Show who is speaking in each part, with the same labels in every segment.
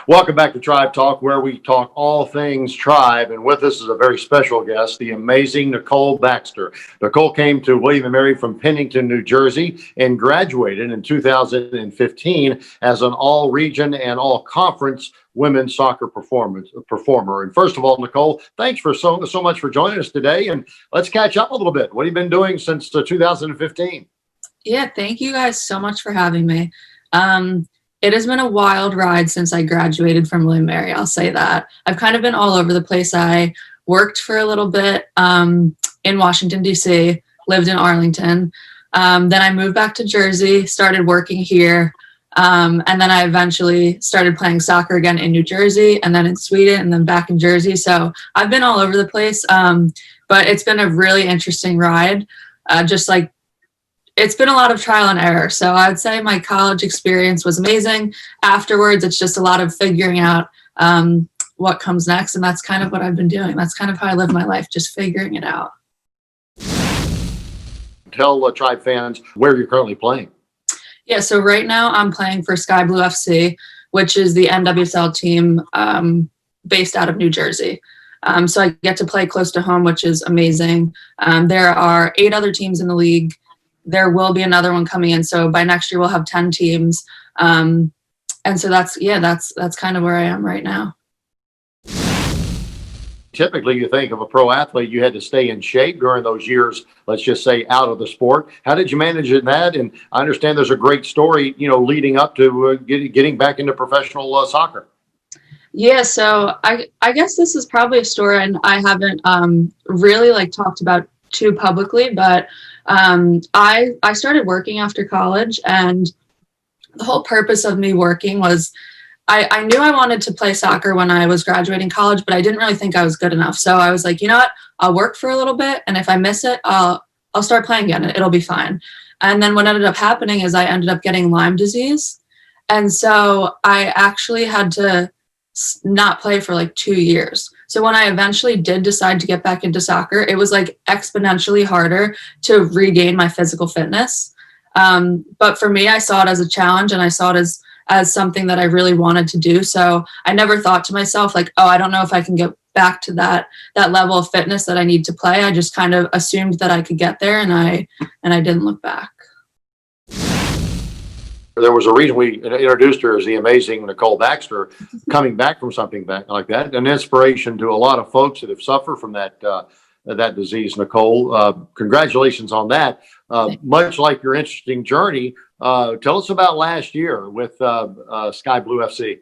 Speaker 1: Welcome back to Tribe Talk, where we talk all things tribe. And with us is a very special guest, the amazing Nicole Baxter. Nicole came to William & Mary from Pennington, New Jersey, and graduated in 2015 as an all-region and all-conference women's soccer performer. And first of all, Nicole, thanks for so much for joining us today. And let's catch up a little bit. What have you been doing since 2015?
Speaker 2: Yeah, thank you guys so much for having me. It has been a wild ride since I graduated from William & Mary, I'll say that. I've kind of been all over the place. I worked for a little bit in Washington, D.C., lived in Arlington. Then I moved back to Jersey, started working here, and then I eventually started playing soccer again in New Jersey, and then in Sweden, and then back in Jersey. So I've been all over the place, but it's been a really interesting ride, it's been a lot of trial and error. So I'd say my college experience was amazing. Afterwards, it's just a lot of figuring out what comes next. And that's kind of what I've been doing. That's kind of how I live my life, just figuring it out.
Speaker 1: Tell Tribe fans where you're currently playing.
Speaker 2: Yeah, so right now I'm playing for Sky Blue FC, which is the NWSL team based out of New Jersey. So I get to play close to home, which is amazing. There are 8 other teams in the league. There will be another one coming in. So by next year, we'll have 10 teams. And so that's kind of where I am right now.
Speaker 1: Typically, you think of a pro athlete, you had to stay in shape during those years, let's just say, out of the sport. How did you manage that? And I understand there's a great story, leading up to getting back into professional soccer.
Speaker 2: Yeah, so I guess this is probably a story and I haven't really talked about too publicly, but I started working after college, and the whole purpose of me working was I knew I wanted to play soccer when I was graduating college, but I didn't really think I was good enough. So I was like, you know what, I'll work for a little bit, and if I miss it, I'll start playing again. It'll be fine. And then what ended up happening is I ended up getting Lyme disease, and so I actually had to not play for 2 years. So when I eventually did decide to get back into soccer, it was exponentially harder to regain my physical fitness. But for me, I saw it as a challenge, and I saw it as something that I really wanted to do. So I never thought to myself I don't know if I can get back to that level of fitness that I need to play. I just kind of assumed that I could get there, and I didn't look back.
Speaker 1: There was a reason we introduced her as the amazing Nicole Baxter, coming back from something like that, an inspiration to a lot of folks that have suffered from that disease. Nicole, congratulations on that. Much like your interesting journey, tell us about last year with Sky Blue FC.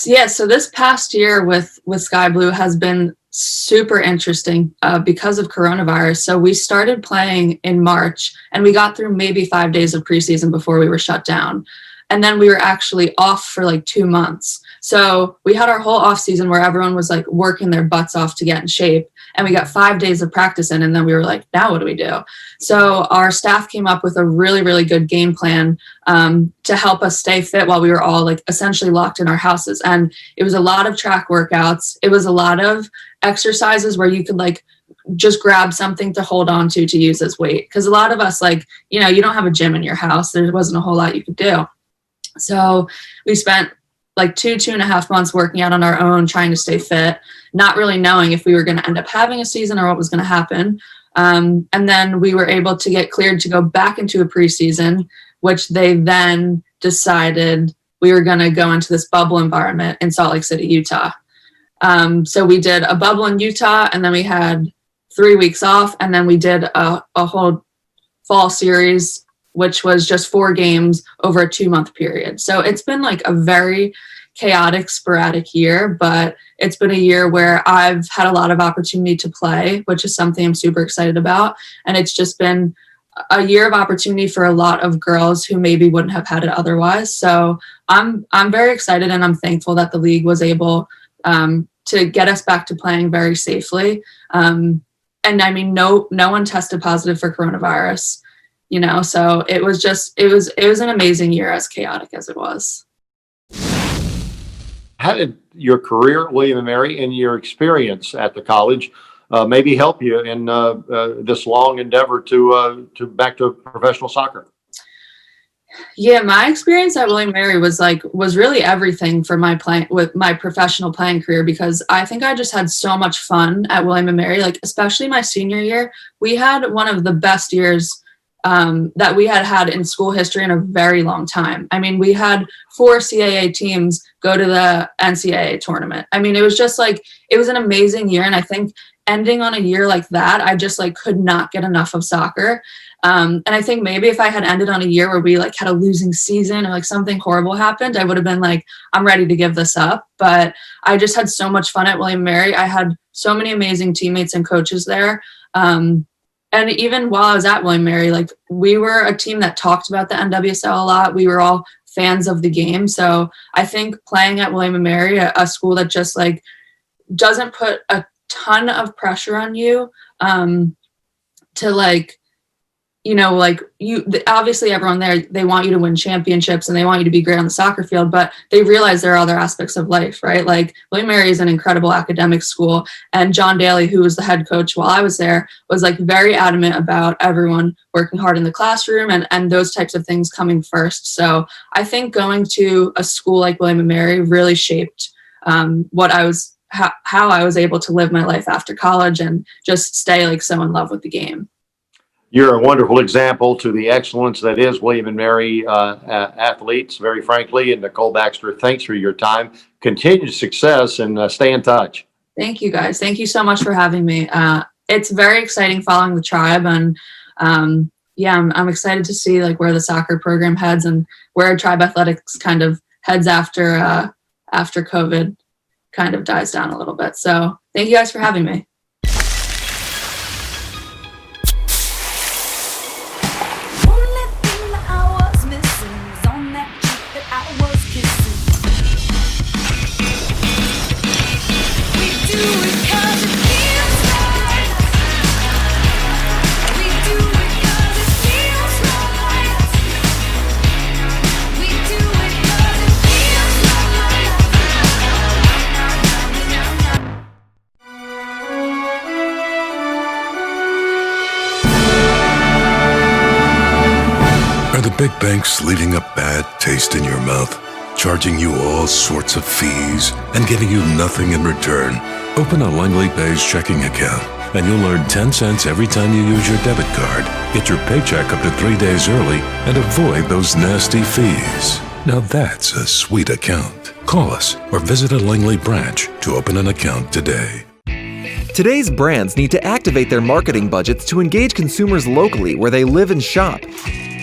Speaker 2: Yeah, so this past year with Sky Blue has been super interesting because of coronavirus. So we started playing in March, and we got through maybe 5 days of preseason before we were shut down. And then we were actually off for 2 months. So we had our whole off season where everyone was working their butts off to get in shape. And we got 5 days of practice in, and then we were like, now what do we do? So our staff came up with a really, really good game plan to help us stay fit while we were all essentially locked in our houses. And it was a lot of track workouts. It was a lot of exercises where you could just grab something to hold on to use as weight. Because a lot of us, you don't have a gym in your house. There wasn't a whole lot you could do. So we spent 2.5 months working out on our own, trying to stay fit, not really knowing if we were going to end up having a season or what was going to happen. And then we were able to get cleared to go back into a preseason, which they then decided we were going to go into this bubble environment in Salt Lake City, Utah. So we did a bubble in Utah, and then we had 3 weeks off, and then we did a whole fall series, which was just 4 games over a 2-month period. So it's been a very chaotic, sporadic year, but it's been a year where I've had a lot of opportunity to play, which is something I'm super excited about. And it's just been a year of opportunity for a lot of girls who maybe wouldn't have had it otherwise. So I'm very excited, and I'm thankful that the league was able to get us back to playing very safely. And I mean, no one tested positive for coronavirus. So it was an amazing year, as chaotic as it was.
Speaker 1: How did your career at William & Mary and your experience at the college maybe help you in this long endeavor to back to professional soccer?
Speaker 2: Yeah, my experience at William & Mary was really everything for my with my professional playing career, because I think I just had so much fun at William & Mary. Like, especially my senior year, we had one of the best years that we had in school history in a very long time. I mean, we had 4 CAA teams go to the NCAA tournament. I mean, it was just like, it was an amazing year. And I think ending on a year like that, I just like could not get enough of soccer. And I think maybe if I had ended on a year where we like had a losing season or like something horrible happened, I would have been like, I'm ready to give this up. But I just had so much fun at William & Mary. I had so many amazing teammates and coaches there. And even while I was at William & Mary, like, we were a team that talked about the NWSL a lot. We were all fans of the game. So I think playing at William & Mary, a school that just like doesn't put a ton of pressure on you to like, you know, like obviously everyone there, they want you to win championships and they want you to be great on the soccer field, but they realize there are other aspects of life, right? Like, William & Mary is an incredible academic school. And John Daly, who was the head coach while I was there, was like very adamant about everyone working hard in the classroom and those types of things coming first. So I think going to a school like William & Mary really shaped what I was, how I was able to live my life after college and just stay like so in love with the game.
Speaker 1: You're a wonderful example to the excellence that is William & Mary athletes, very frankly. And Nicole Baxter, thanks for your time. Continued success, and stay in touch.
Speaker 2: Thank you, guys. Thank you so much for having me. It's very exciting following the Tribe, and yeah, I'm excited to see like where the soccer program heads and where Tribe athletics kind of heads after COVID kind of dies down a little bit. So thank you guys for having me.
Speaker 3: Are the big banks leaving a bad taste in your mouth, charging you all sorts of fees and giving you nothing in return? Open a Langley Pays checking account and you'll earn 10 cents every time you use your debit card. Get your paycheck up to 3 days early and avoid those nasty fees. Now that's a sweet account. Call us or visit a Langley branch to open an account today.
Speaker 4: Today's brands need to activate their marketing budgets to engage consumers locally where they live and shop.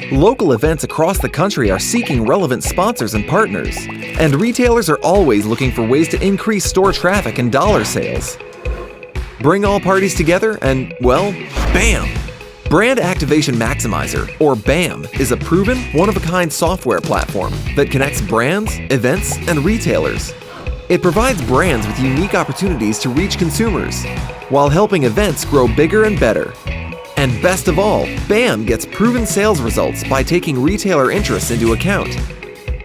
Speaker 4: Local events across the country are seeking relevant sponsors and partners, and retailers are always looking for ways to increase store traffic and dollar sales. Bring all parties together and, well, BAM! Brand Activation Maximizer, or BAM, is a proven, one-of-a-kind software platform that connects brands, events, and retailers. It provides brands with unique opportunities to reach consumers, while helping events grow bigger and better. And best of all, BAM gets proven sales results by taking retailer interests into account.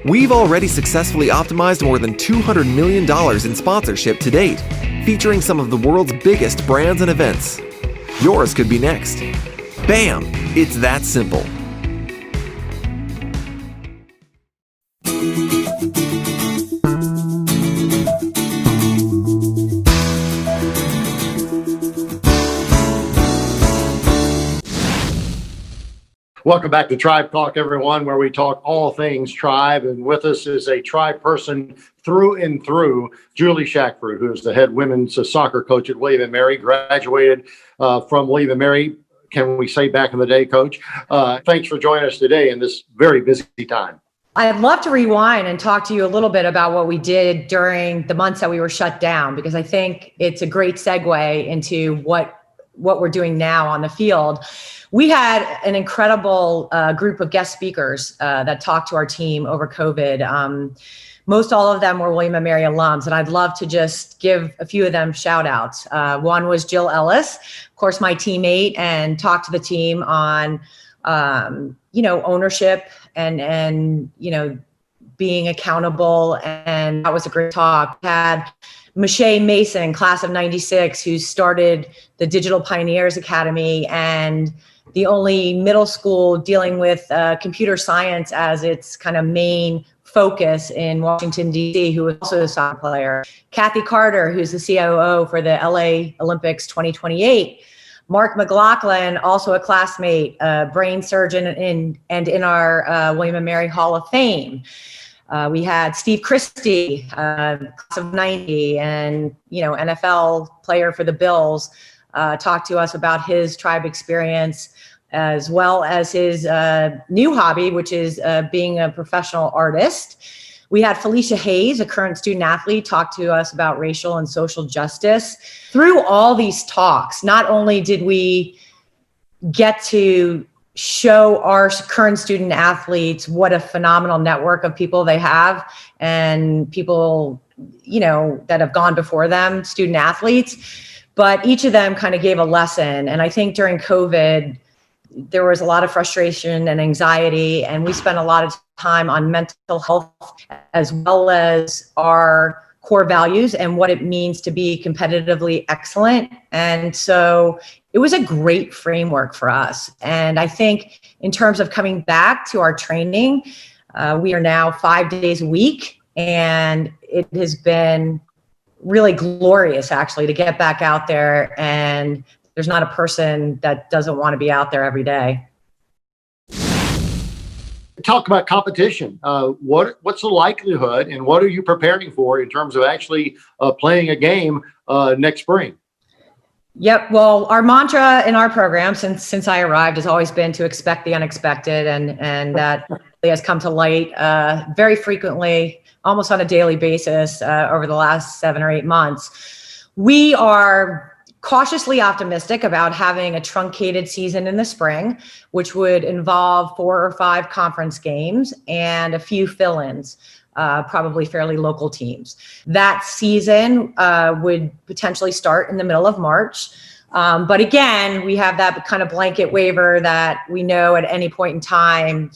Speaker 4: We've already successfully optimized more than $200 million in sponsorship to date, featuring some of the world's biggest brands and events. Yours could be next. BAM! It's that simple.
Speaker 1: Welcome back to Tribe Talk, everyone, where we talk all things Tribe. And with us is a Tribe person through and through, Julie Shackford, who is the head women's soccer coach at William & Mary, graduated from William & Mary. Can we say back in the day, Coach? Thanks for joining us today in this very busy time.
Speaker 5: I'd love to rewind and talk to you a little bit about what we did during the months that we were shut down, because I think it's a great segue into what we're doing now on the field. We had an incredible group of guest speakers that talked to our team over COVID. Most all of them were William & Mary alums, and I'd love to just give a few of them shout outs. One was Jill Ellis, of course, my teammate, and talked to the team on, ownership and being accountable. And that was a great talk. We had Michelle Mason, class of 96, who started the Digital Pioneers Academy and the only middle school dealing with computer science as its kind of main focus in Washington, D.C., who is also a soccer player. Kathy Carter, who's the COO for the LA Olympics 2028. Mark McLaughlin, also a classmate, brain surgeon in our William & Mary Hall of Fame. We had Steve Christie, class of 90, and NFL player for the Bills, talk to us about his tribe experience, as well as his new hobby, which is being a professional artist. We had Felicia Hayes, a current student athlete, talk to us about racial and social justice. Through all these talks, not only did we get to show our current student athletes what a phenomenal network of people they have, and people, that have gone before them, student athletes, but each of them kind of gave a lesson. And I think during COVID, there was a lot of frustration and anxiety, and we spent a lot of time on mental health as well as our core values and what it means to be competitively excellent. And so it was a great framework for us. And I think in terms of coming back to our training, we are now 5 days a week, and it has been really glorious actually to get back out there, and there's not a person that doesn't want to be out there every day.
Speaker 1: Talk about competition. What's the likelihood, and what are you preparing for in terms of actually playing a game next spring?
Speaker 5: Yep. Well, our mantra in our program since I arrived has always been to expect the unexpected, and that has come to light very frequently, almost on a daily basis over the last 7 or 8 months. We are cautiously optimistic about having a truncated season in the spring, which would involve 4 or 5 conference games and a few fill-ins, probably fairly local teams. That season would potentially start in the middle of March. But again, we have that kind of blanket waiver that we know at any point in time,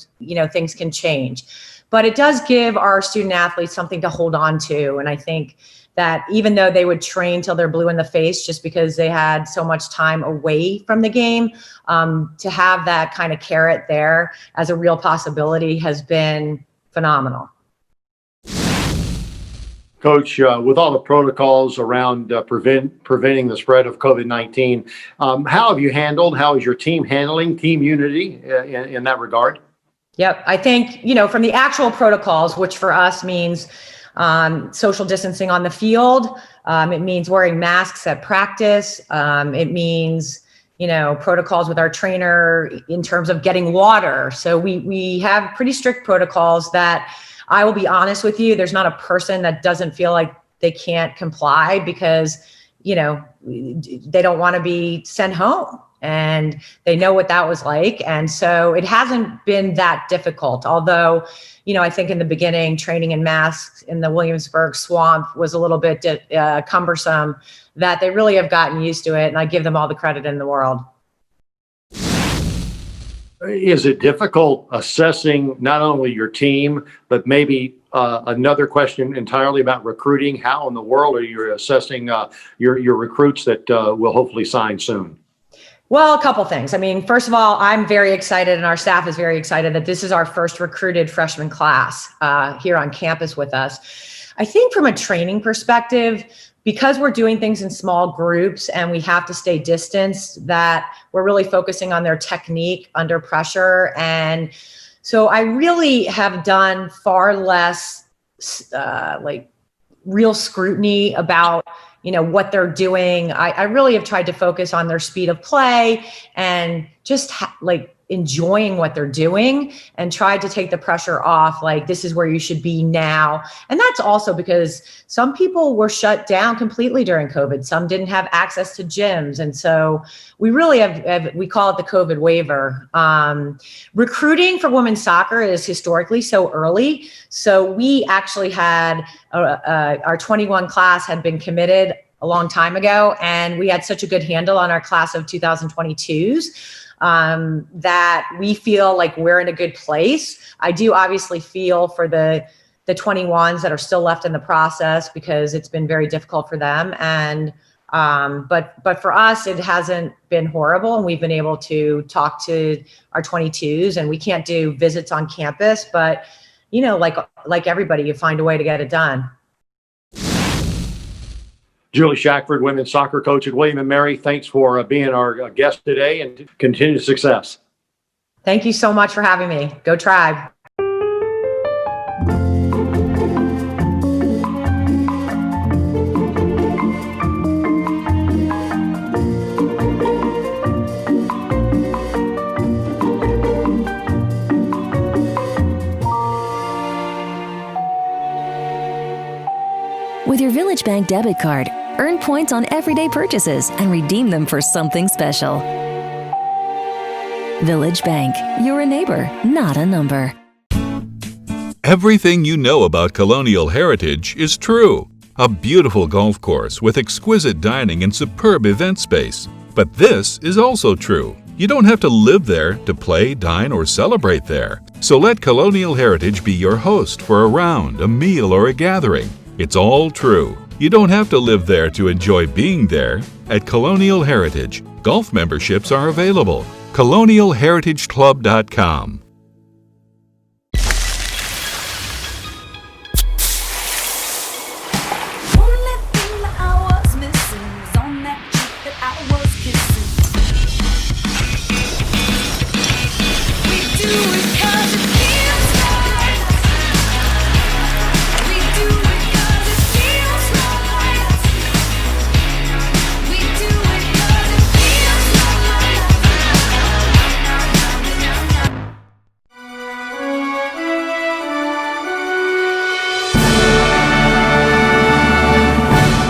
Speaker 5: things can change. But it does give our student athletes something to hold on to. And I think that even though they would train till they're blue in the face just because they had so much time away from the game, to have that kind of carrot there as a real possibility has been phenomenal.
Speaker 1: Coach, with all the protocols around preventing the spread of COVID-19, how is your team handling team unity in that regard?
Speaker 5: Yep. I think, from the actual protocols, which for us means social distancing on the field, it means wearing masks at practice. It means, protocols with our trainer in terms of getting water. So we have pretty strict protocols that, I will be honest with you, there's not a person that doesn't feel like they can't comply because, they don't want to be sent home, and they know what that was like. And so it hasn't been that difficult. Although, I think in the beginning, training in masks in the Williamsburg swamp was a little bit cumbersome, that they really have gotten used to it. And I give them all the credit in the world.
Speaker 1: Is it difficult assessing not only your team, but maybe another question entirely about recruiting? How in the world are you assessing your recruits that will hopefully sign soon?
Speaker 5: Well, a couple things. I mean, first of all, I'm very excited, and our staff is very excited that this is our first recruited freshman class here on campus with us. I think from a training perspective, because we're doing things in small groups and we have to stay distanced, that we're really focusing on their technique under pressure. And so I really have done far less real scrutiny about what they're doing. I really have tried to focus on their speed of play and just enjoying what they're doing, and tried to take the pressure off. This is where you should be now. And that's also because some people were shut down completely during COVID. Some didn't have access to gyms. And so we really we call it the COVID waiver. Recruiting for women's soccer is historically so early. So we actually had our 21 class had been committed a long time ago, and we had such a good handle on our class of 2022s. That we feel like we're in a good place. I do obviously feel for the 21s that are still left in the process, because it's been very difficult for them. And But for us, it hasn't been horrible, and we've been able to talk to our 22s, and we can't do visits on campus, but like everybody, you find a way to get it done.
Speaker 1: Julie Shackford, women's soccer coach at William & Mary, thanks for being our guest today, and continued success.
Speaker 5: Thank you so much for having me. Go Tribe.
Speaker 6: With your Village Bank debit card, earn points on everyday purchases and redeem them for something special. Village Bank, you're a neighbor, not a number.
Speaker 7: Everything you know about Colonial Heritage is true. A beautiful golf course with exquisite dining and superb event space. But this is also true. You don't have to live there to play, dine, or celebrate there. So let Colonial Heritage be your host for a round, a meal, or a gathering. It's all true. You don't have to live there to enjoy being there. At Colonial Heritage, golf memberships are available. ColonialHeritageClub.com.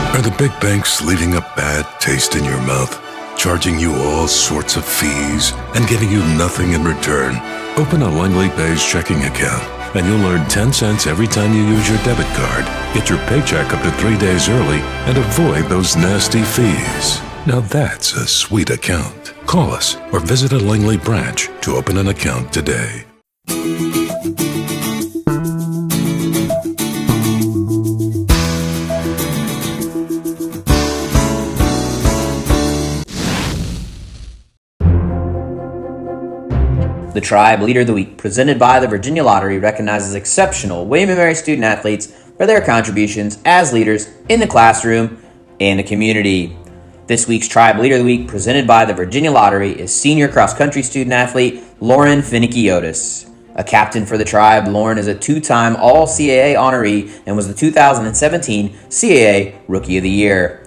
Speaker 3: Are the big banks leaving a bad taste in your mouth? Charging you all sorts of fees and giving you nothing in return? Open a Langley Bay's checking account and you'll earn 10 cents every time you use your debit card. Get your paycheck up to 3 days early and avoid those nasty fees. Now that's a sweet account. Call us or visit a Langley branch to open an account today.
Speaker 8: The Tribe Leader of the Week, presented by the Virginia Lottery, recognizes exceptional William & Mary student athletes for their contributions as leaders in the classroom and the community. This week's Tribe Leader of the Week, presented by the Virginia Lottery, is senior cross-country student athlete Lauren Finicky-Otis. A captain for the Tribe, Lauren is a two-time All-CAA honoree and was the 2017 CAA Rookie of the Year.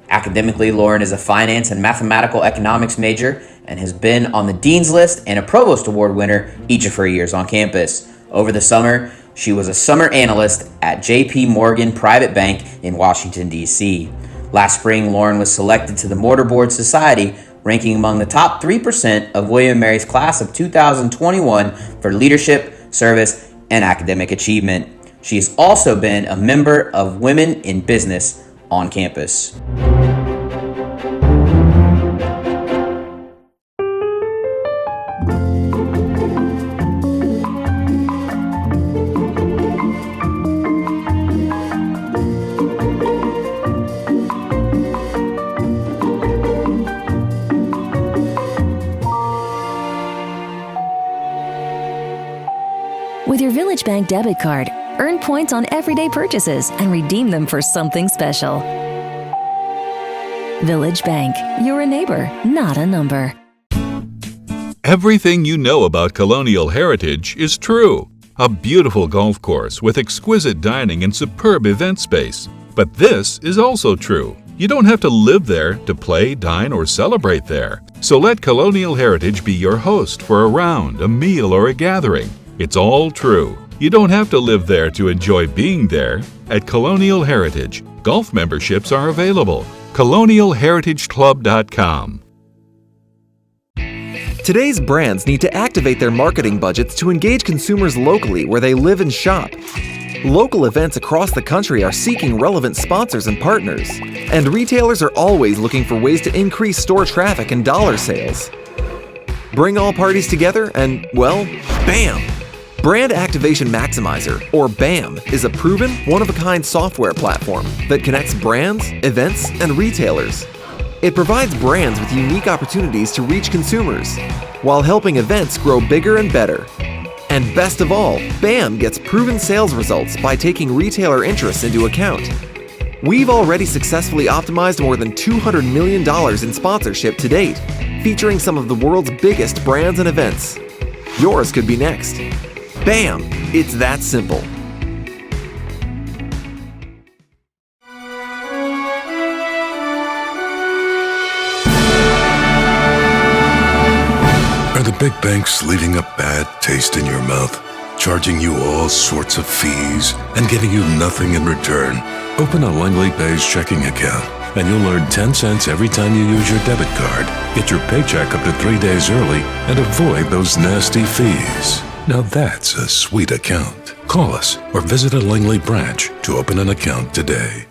Speaker 8: Academically, Lauren is a finance and mathematical economics major and has been on the Dean's List and a Provost Award winner each of her years on campus. Over the summer, she was a summer analyst at J.P. Morgan Private Bank in Washington, D.C. Last spring, Lauren was selected to the Mortarboard Society, ranking among the top 3% of William & Mary's class of 2021 for leadership, service, and academic achievement. She has also been a member of Women in Business on campus.
Speaker 6: With your Village Bank debit card, earn points on everyday purchases and redeem them for something special. Village Bank, you're a neighbor, not a number.
Speaker 7: Everything you know about Colonial Heritage is true. A beautiful golf course with exquisite dining and superb event space. But this is also true. You don't have to live there to play, dine, or celebrate there. So let Colonial Heritage be your host for a round, a meal, or a gathering. It's all true. You don't have to live there to enjoy being there. At Colonial Heritage, golf memberships are available. ColonialHeritageClub.com.
Speaker 4: Today's brands need to activate their marketing budgets to engage consumers locally where they live and shop. Local events across the country are seeking relevant sponsors and partners, and retailers are always looking for ways to increase store traffic and dollar sales. Bring all parties together and, well, bam! Brand Activation Maximizer, or BAM, is a proven, one-of-a-kind software platform that connects brands, events, and retailers. It provides brands with unique opportunities to reach consumers, while helping events grow bigger and better. And best of all, BAM gets proven sales results by taking retailer interests into account. We've already successfully optimized more than $200 million in sponsorship to date, featuring some of the world's biggest brands and events. Yours could be next. BAM! It's that simple.
Speaker 3: Are the big banks leaving a bad taste in your mouth? Charging you all sorts of fees and giving you nothing in return? Open a Langley Pays checking account and you'll earn 10 cents every time you use your debit card. Get your paycheck up to 3 days early and avoid those nasty fees. Now that's a sweet account. Call us or visit a Langley branch to open an account today.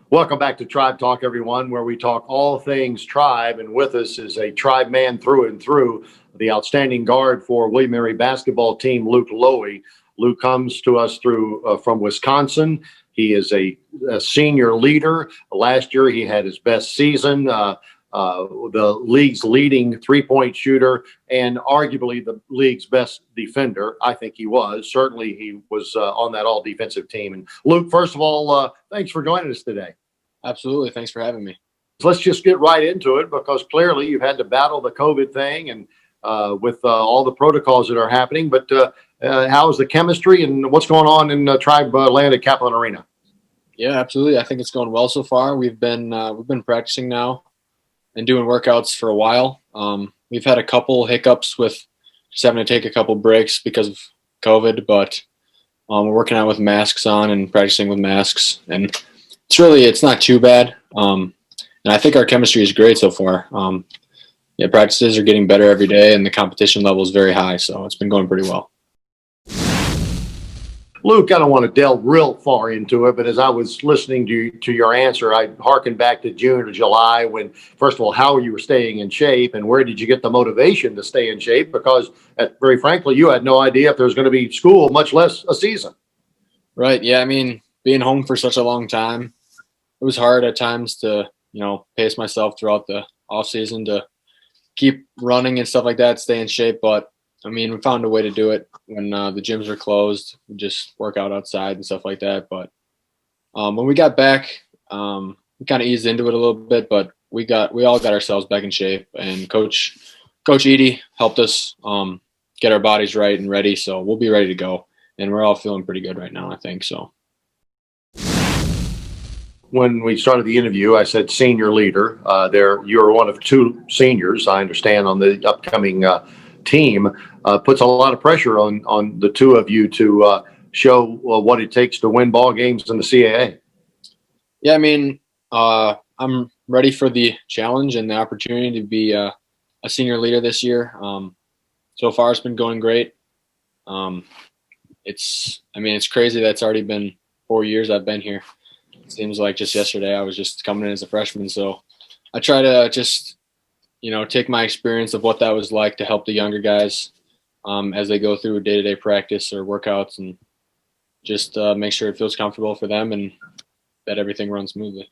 Speaker 1: Welcome back to Tribe Talk, everyone, where we talk all things Tribe. And with us is a Tribe man through and through, the outstanding guard for William & Mary basketball team, Luke Loewe. Luke comes to us from Wisconsin. He is a senior leader. Last year, he had his best season, the league's leading three-point shooter, and arguably the league's best defender. I think he was. Certainly, he was on that all-defensive team. And Luke, first of all, thanks for joining us today.
Speaker 9: Absolutely. Thanks for having me.
Speaker 1: So let's just get right into it, because clearly you've had to battle the COVID thing and with all the protocols that are happening. But how is the chemistry and what's going on in Tribe land at Kaplan Arena?
Speaker 9: Yeah, absolutely. I think it's going well so far. We've been practicing now and doing workouts for a while. We've had a couple hiccups with just having to take a couple breaks because of COVID, but we're working out with masks on and practicing with masks, and it's not too bad. And I think our chemistry is great so far. Practices are getting better every day, and the competition level is very high, so it's been going pretty well.
Speaker 1: Luke, I don't want to delve real far into it, but as I was listening to your answer, I harkened back to June or July when, first of all, how you were staying in shape and where did you get the motivation to stay in shape? Because, very frankly, you had no idea if there was going to be school, much less a season.
Speaker 9: Right. Yeah. I mean, being home for such a long time, it was hard at times to, pace myself throughout the off season to keep running and stuff like that, stay in shape. But I mean, we found a way to do it when the gyms were closed. We just work out outside and stuff like that. But when we got back, we kind of eased into it a little bit, but we all got ourselves back in shape. And Coach Edie helped us get our bodies right and ready. So we'll be ready to go. And we're all feeling pretty good right now, I think so.
Speaker 1: When we started the interview, I said senior leader. You're one of two seniors, I understand, on the upcoming team. Puts a lot of pressure on the two of you to show what it takes to win ball games in the CAA.
Speaker 9: Yeah, I mean, I'm ready for the challenge and the opportunity to be a senior leader this year. So far, it's been going great. It's crazy that it's already been 4 years I've been here. It seems like just yesterday I was just coming in as a freshman. So I try to just, take my experience of what that was like to help the younger guys as they go through day-to-day practice or workouts, and just make sure it feels comfortable for them and that everything runs smoothly.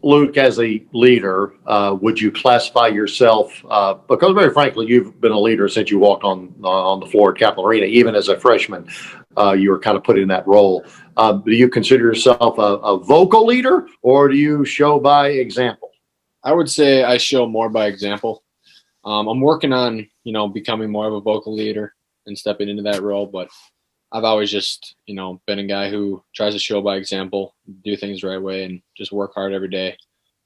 Speaker 1: Luke, as a leader, would you classify yourself, because very frankly, you've been a leader since you walked on the floor at Kaplan Arena, even as a freshman, you were kind of put in that role. Do you consider yourself a vocal leader, or do you show by example?
Speaker 9: I would say I show more by example. I'm working on, becoming more of a vocal leader and stepping into that role, but I've always just, been a guy who tries to show by example, do things the right way, and just work hard every day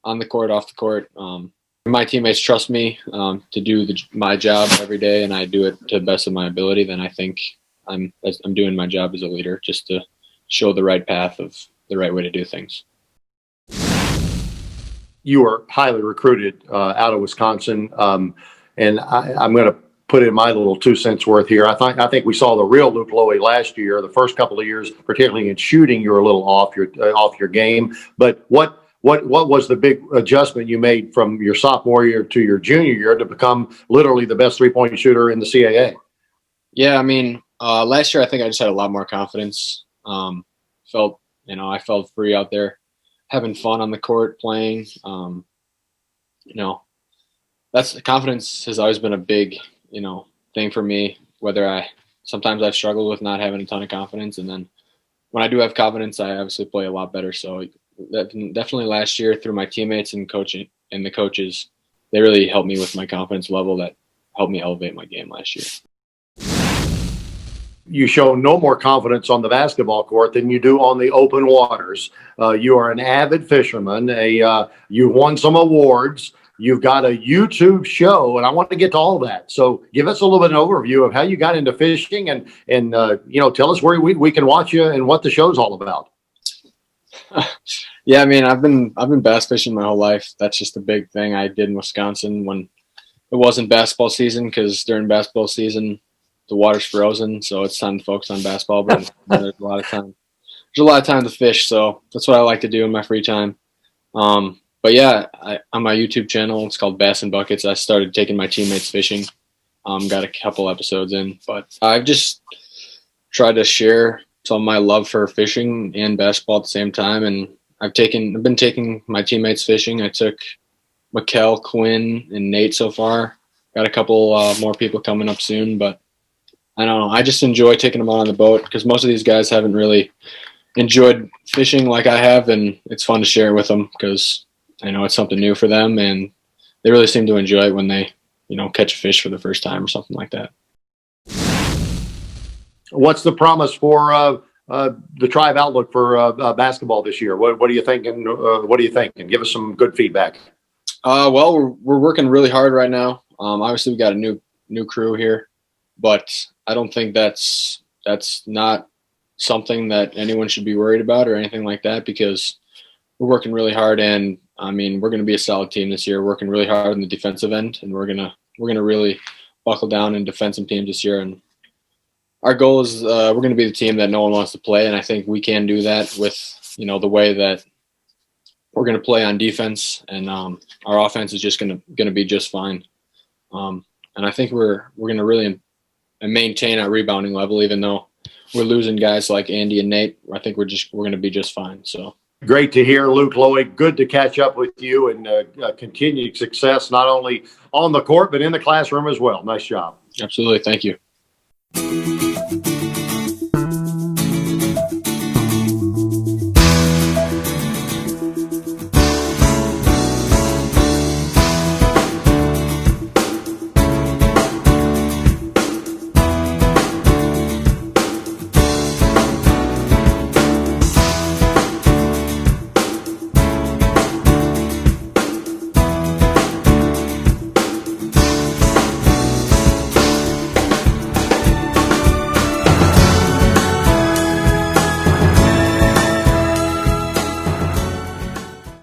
Speaker 9: on the court, off the court. My teammates trust me to do my job every day, and I do it to the best of my ability. Then I think I'm doing my job as a leader, just to show the right path of the right way to do things.
Speaker 1: You were highly recruited out of Wisconsin, and I'm going to put in my little 2 cents worth here. I think we saw the real Luke Loewe last year. The first couple of years, particularly in shooting, you were a little off your game. But what was the big adjustment you made from your sophomore year to your junior year to become literally the best 3-point shooter in the CAA?
Speaker 9: Yeah, I mean, last year I think I just had a lot more confidence. I felt free out there, having fun on the court, playing. That's confidence has always been a big thing for me. Sometimes I've struggled with not having a ton of confidence, and then when I do have confidence, I obviously play a lot better. So that definitely last year through my teammates and coaching and the coaches, they really helped me with my confidence level. That helped me elevate my game last year.
Speaker 1: You show no more confidence on the basketball court than you do on the open waters. You are an avid fisherman. You won some awards. You've got a YouTube show, and I want to get to all of that. So give us a little bit of an overview of how you got into fishing, and tell us where we can watch you and what the show's all about.
Speaker 9: Yeah, I mean, I've been bass fishing my whole life. That's just a big thing I did in Wisconsin when it wasn't basketball season, because during basketball season the water's frozen, so it's time to focus on basketball. But there's a lot of time. There's a lot of time to fish, so that's what I like to do in my free time. But yeah, on my YouTube channel, it's called Bass and Buckets. I started taking my teammates fishing. Got a couple episodes in, but I've just tried to share some of my love for fishing and basketball at the same time. And I've been taking my teammates fishing. I took Mikkel, Quinn, and Nate so far. Got a couple more people coming up soon, but I don't know. I just enjoy taking them out on the boat because most of these guys haven't really enjoyed fishing like I have, and it's fun to share it with them because I know it's something new for them, and they really seem to enjoy it when they, catch a fish for the first time or something like that.
Speaker 1: What's the promise for the Tribe outlook for basketball this year? What are you thinking? Give us some good feedback.
Speaker 9: Well, we're working really hard right now. Obviously, we got a new crew here, but I don't think that's not something that anyone should be worried about or anything like that, because we're working really hard, and I mean, we're going to be a solid team this year, working really hard on the defensive end, and we're going to really buckle down and defend some teams this year. And our goal is we're going to be the team that no one wants to play, and I think we can do that with the way that we're going to play on defense, and our offense is just going to be just fine. And I think we're going to really maintain our rebounding level, even though we're losing guys like Andy and Nate. I think we're going to be just fine. So.
Speaker 1: Great to hear, Luke Loewe. Good to catch up with you, and continued success not only on the court but in the classroom as well. Nice job.
Speaker 9: Absolutely. Thank you.